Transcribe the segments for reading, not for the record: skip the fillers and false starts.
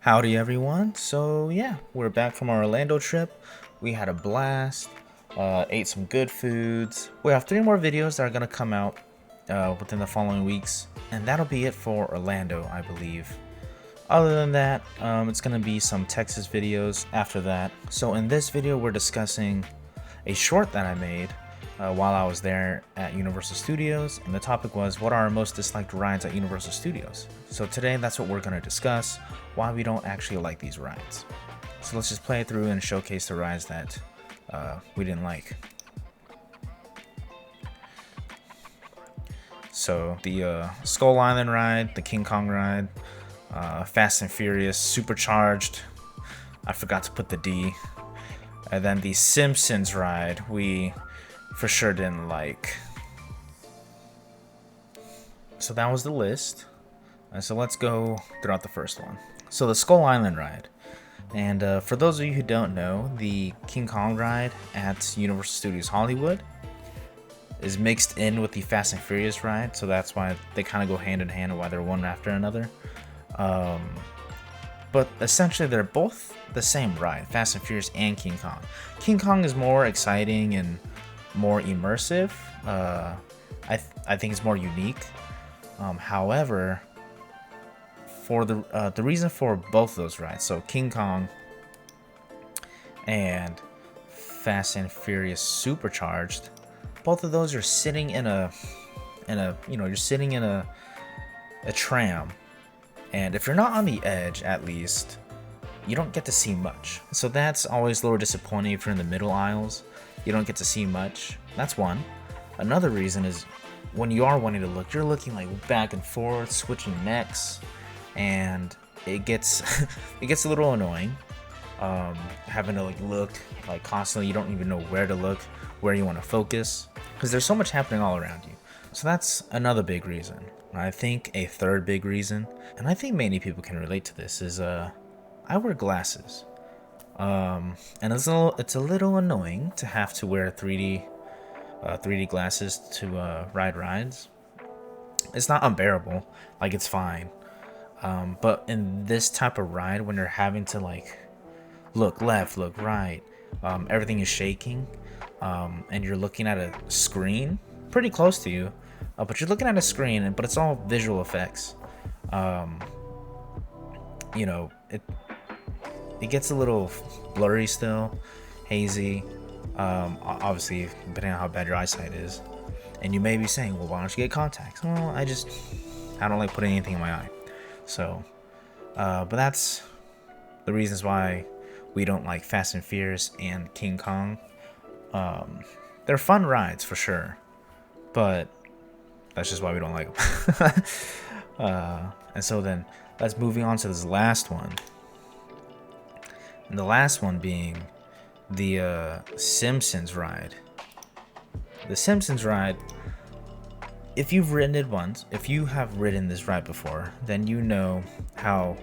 Howdy everyone. So yeah, we're back from our Orlando trip. We had a blast, ate some good foods. We have 3 more videos that are gonna come out within the following weeks, and that'll be it for Orlando, I believe. Other than that, it's gonna be some Texas videos after that. So in this video, we're discussing a short that I made while I was there at Universal Studios, and the topic was what are our most disliked rides at Universal Studios. So today, that's what we're going to discuss, why we don't actually like these rides. So let's just play through and showcase the rides that we didn't like. So the Skull Island ride, the King Kong ride, Fast and Furious Supercharged, I forgot to put the D, and then the Simpsons ride, we for sure didn't like. So that was the list. So let's go throughout the first one. So the Skull Island ride. And for those of you who don't know, the King Kong ride at Universal Studios Hollywood is mixed in with the Fast and Furious ride. So that's why they kind of go hand in hand, why they're one after another. But essentially they're both the same ride, Fast and Furious and King Kong. King Kong is more exciting and more immersive. I think it's more unique. However, for the reason for both of those rides, so King Kong and Fast and Furious Supercharged, both of those are sitting in a you're sitting in a tram, and if you're not on the edge, at least you don't get to see much. So that's always a little disappointing if you're in the middle aisles. You don't get to see much. That's one. Another reason is when you are wanting to look, you're looking like back and forth, switching necks, and it gets it gets a little annoying. Having to look constantly. You don't even know where to look, where you want to focus, because there's so much happening all around you. So that's another big reason. I think a third big reason, and I think many people can relate to this, is I wear glasses. And it's a little annoying to have to wear 3D glasses to ride rides. It's not unbearable, it's fine. But in this type of ride, when you're having to look left, look right, everything is shaking, and you're looking at a screen pretty close to you, but you're looking at a screen, but it's all visual effects. It gets a little blurry still, hazy, obviously depending on how bad your eyesight is. And you may be saying, well, why don't you get contacts? Well, I don't like putting anything in my eye. So, but that's the reasons why we don't like Fast and Furious and King Kong. They're fun rides for sure, but that's just why we don't like them. And so then let's moving on to this last one. And the last one being the Simpsons ride. The Simpsons ride, if you've ridden it once, if you have ridden this ride before, then you know how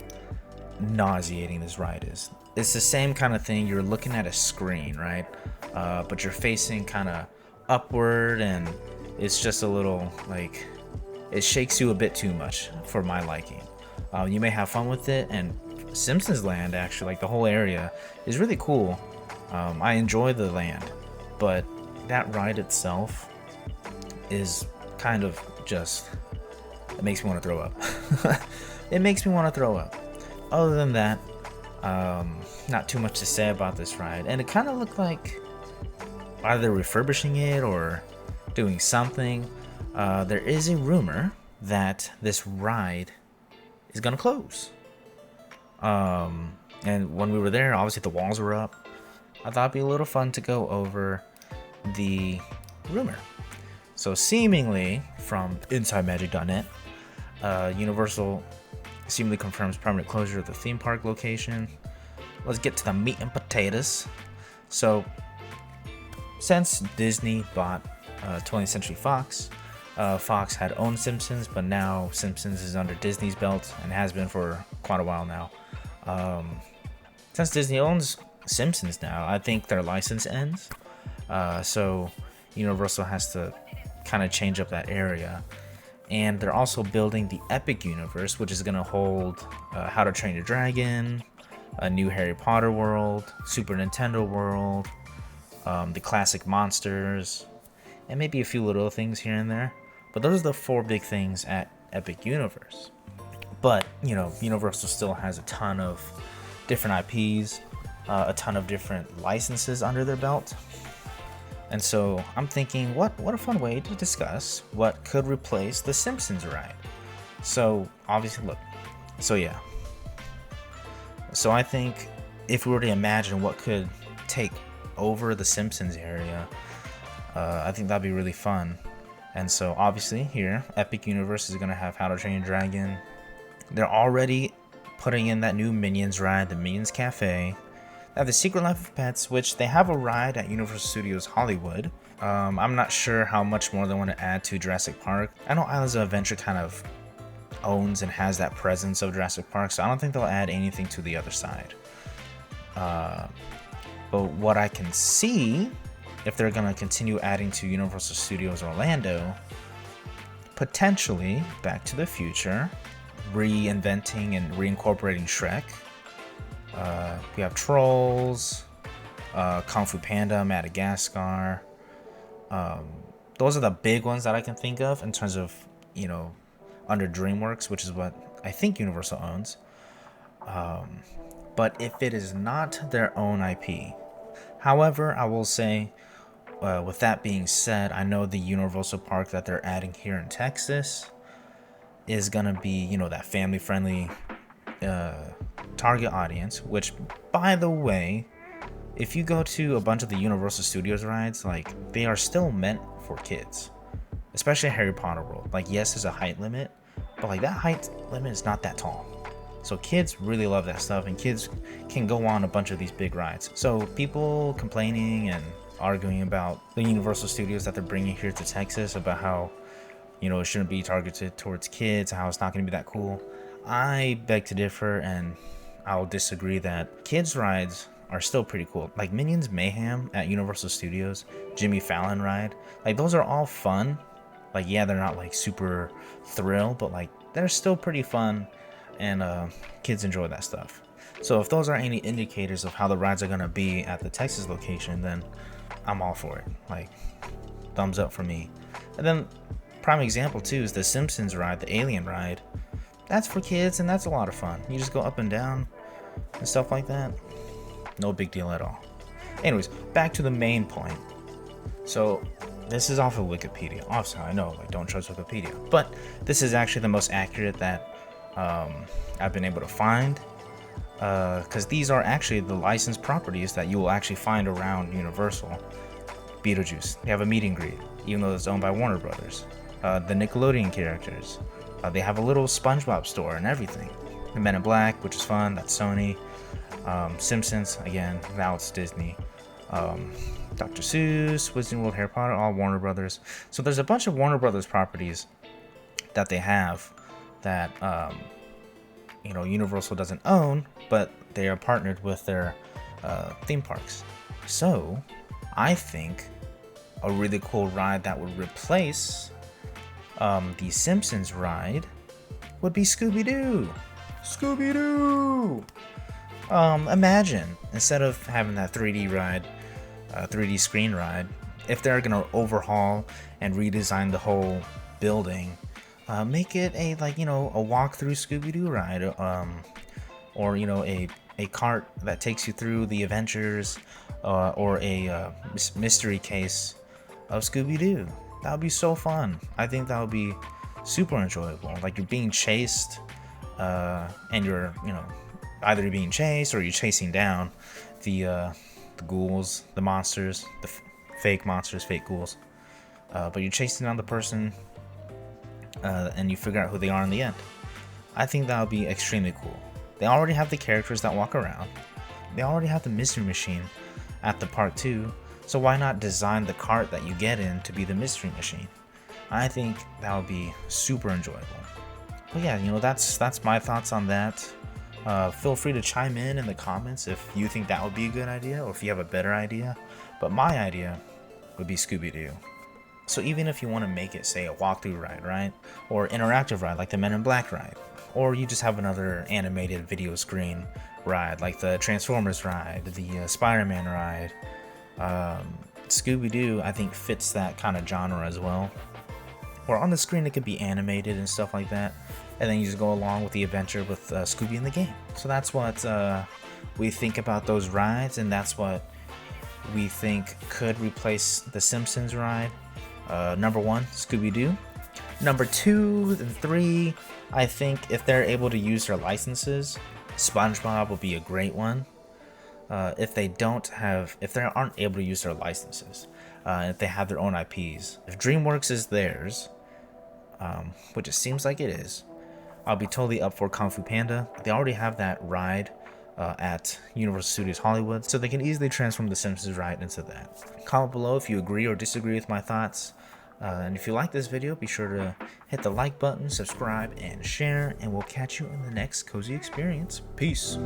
nauseating this ride is. It's the same kind of thing. You're looking at a screen, right? But you're facing kind of upward, and it's just a little it shakes you a bit too much for my liking. You may have fun with it, and Simpsons Land, actually, the whole area is really cool. I enjoy the land, but that ride itself is kind of just, it makes me want to throw up. It makes me want to throw up. Other than that, not too much to say about this ride, and it kind of looked like either refurbishing it or doing something. There is a rumor that this ride is gonna close. And when we were there, obviously the walls were up. I thought it'd be a little fun to go over the rumor. So seemingly from InsideMagic.net, Universal seemingly confirms permanent closure of the theme park location. Let's get to the meat and potatoes. So since Disney bought 20th Century Fox, Fox had owned Simpsons, but now Simpsons is under Disney's belt and has been for quite a while now. Since Disney owns Simpsons now, I think their license ends. So Universal has to kind of change up that area. And they're also building the Epic Universe, which is going to hold How to Train Your Dragon, a new Harry Potter world, Super Nintendo world, the classic monsters, and maybe a few little things here and there. But those are the 4 big things at Epic Universe. But, Universal still has a ton of different IPs, a ton of different licenses under their belt. And so I'm thinking, what a fun way to discuss what could replace the Simpsons Ride. So obviously, look. So yeah. So I think if we were to imagine what could take over the Simpsons area, I think that'd be really fun. And so obviously here, Epic Universe is going to have How to Train Your Dragon. They're already putting in that new Minions ride, the Minions Cafe. They have the Secret Life of Pets, which they have a ride at Universal Studios Hollywood. I'm not sure how much more they want to add to Jurassic Park. I know Islands of Adventure kind of owns and has that presence of Jurassic Park, so I don't think they'll add anything to the other side. But what I can see, if they're going to continue adding to Universal Studios Orlando, potentially Back to the Future, reinventing and reincorporating Shrek. We have Trolls, Kung Fu Panda, Madagascar. Those are the big ones that I can think of in terms of, under DreamWorks, which is what I think Universal owns. But if it is not their own IP, however, I will say, with that being said, I know the Universal Park that they're adding here in Texas is gonna be, that family-friendly target audience. Which, by the way, if you go to a bunch of the Universal Studios rides, they are still meant for kids, especially Harry Potter World. Yes, there's a height limit, but that height limit is not that tall. So kids really love that stuff, and kids can go on a bunch of these big rides. So people complaining and arguing about the Universal Studios that they're bringing here to Texas about how, it shouldn't be targeted towards kids, how it's not going to be that cool. I beg to differ, and I'll disagree that kids rides are still pretty cool. Minions Mayhem at Universal Studios, Jimmy Fallon ride, those are all fun. Yeah, they're not super thrill, but they're still pretty fun, and kids enjoy that stuff. So if those are any indicators of how the rides are gonna be at the Texas location, then I'm all for it. Thumbs up for me. And then prime example too is the Simpsons ride, the Alien ride. That's for kids, and that's a lot of fun. You just go up and down and stuff like that. No big deal at all. Anyways, back to the main point. So this is off of Wikipedia. Also, I know, don't trust Wikipedia, but this is actually the most accurate that I've been able to find, because these are actually the licensed properties that you will actually find around Universal. Beetlejuice, they have a meet and greet, even though it's owned by Warner Brothers. The Nickelodeon characters, they have a little SpongeBob store and everything. The Men in Black, which is fun, that's Sony. Simpsons, again, now it's Disney. Dr. Seuss, Wizarding World, Harry Potter, all Warner Brothers. So there's a bunch of Warner Brothers properties that they have that Universal doesn't own, but they are partnered with their theme parks. So I think a really cool ride that would replace the Simpsons ride would be Scooby-Doo. Scooby-Doo! Imagine, instead of having that 3D ride, 3D screen ride, if they're gonna overhaul and redesign the whole building, make it a a walk through Scooby-Doo ride, or a cart that takes you through the adventures, or a mystery case of Scooby-Doo. That would be so fun. I think that would be super enjoyable. You're being chased, and you're either you're being chased or you're chasing down the ghouls, the monsters, the fake monsters, fake ghouls. But you're chasing down the person, and you figure out who they are in the end. I think that would be extremely cool. They already have the characters that walk around. They already have the mystery machine at the park too. So why not design the cart that you get in to be the mystery machine? I think that would be super enjoyable. But yeah, that's my thoughts on that. Feel free to chime in the comments if you think that would be a good idea or if you have a better idea. But my idea would be Scooby-Doo. So even if you want to make it, say, a walkthrough ride, right? Or interactive ride like the Men in Black ride. Or you just have another animated video screen ride like the Transformers ride, the Spider-Man ride. Scooby-Doo, I think, fits that kind of genre as well. Or on the screen it could be animated and stuff like that. And then you just go along with the adventure with Scooby in the game. So that's what we think about those rides, and that's what we think could replace the Simpsons ride. Number 1, Scooby-Doo. Number 2 and 3, I think if they're able to use their licenses, SpongeBob will be a great one. If they aren't able to use their licenses, if they have their own IPs, if DreamWorks is theirs, which it seems like it is, I'll be totally up for Kung Fu Panda. They already have that ride at Universal Studios Hollywood, so they can easily transform the Simpsons ride into that. Comment below if you agree or disagree with my thoughts. And if you like this video, be sure to hit the like button, subscribe, and share, and we'll catch you in the next Cozy Experience. Peace.